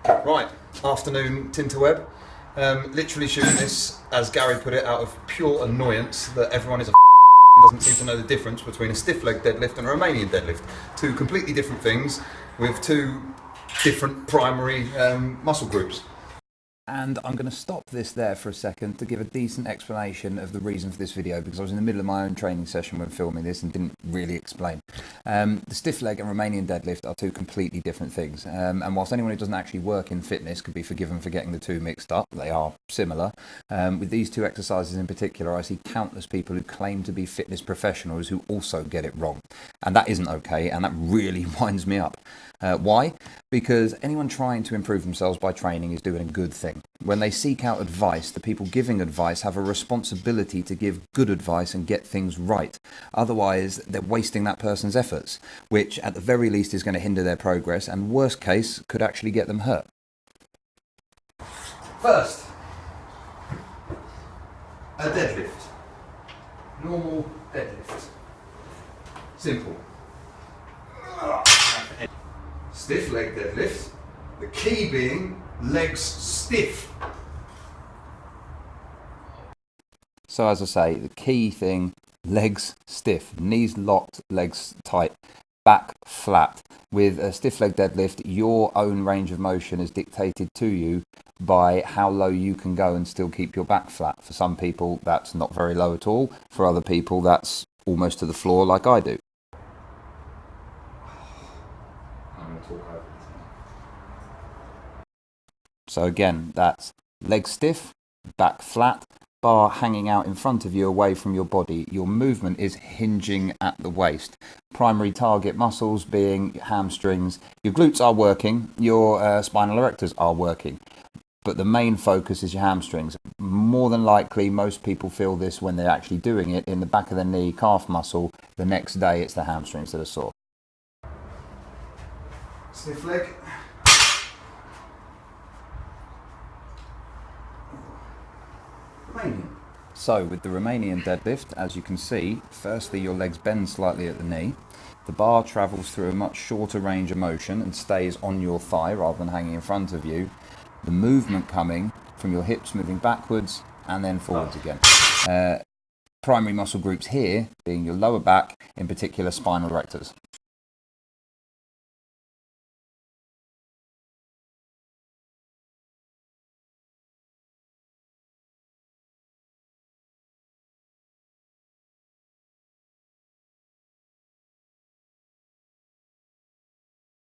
Right, afternoon Tinterweb. Literally shooting this, as Gary put it, out of pure annoyance that everyone is a doesn't seem to know the difference between a stiff leg deadlift and a Romanian deadlift. Two completely different things with two different primary muscle groups. And I'm going to stop this there for a second to give a decent explanation of the reason for this video, because I was in the middle of my own training session when filming this and didn't really explain. The stiff leg and Romanian deadlift are two completely different things. And whilst anyone who doesn't actually work in fitness could be forgiven for getting the two mixed up, they are similar. With these two exercises in particular, I see countless people who claim to be fitness professionals who also get it wrong. And that isn't okay, and that really winds me up. Why? Because anyone trying to improve themselves by training is doing a good thing. When they seek out advice, the people giving advice have a responsibility to give good advice and get things right. Otherwise, they're wasting that person's efforts, which at the very least is going to hinder their progress and, worst case, could actually get them hurt. First, a deadlift. Normal deadlift. Simple. Stiff leg deadlift, the key being legs stiff. So as I say, the key thing, legs stiff, knees locked, legs tight, back flat. With a stiff leg deadlift, your own range of motion is dictated to you by how low you can go and still keep your back flat. For some people, that's not very low at all. For other people, that's almost to the floor like I do. So again, that's legs stiff, back flat, bar hanging out in front of you away from your body. Your movement is hinging at the waist. Primary target muscles being hamstrings. Your glutes are working, your spinal erectors are working, but the main focus is your hamstrings. More than likely, most people feel this when they're actually doing it in the back of the knee, calf muscle. The next day, it's the hamstrings that are sore. Stiff leg. Romanian. So with the Romanian deadlift, as you can see, firstly your legs bend slightly at the knee. The bar travels through a much shorter range of motion and stays on your thigh rather than hanging in front of you. The movement coming from your hips moving backwards and then forwards again. Primary muscle groups here being your lower back, in particular spinal erectors.